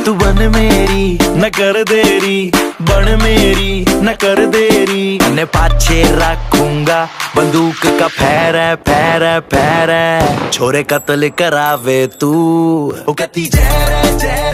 तू बन मेरी न कर देरी, बन मेरी न कर देरी। ने पाछे रखूंगा बंदूक का फैरे फैरे फैरे, छोरे कत्ल करावे तू। ओ कहती जहर जहर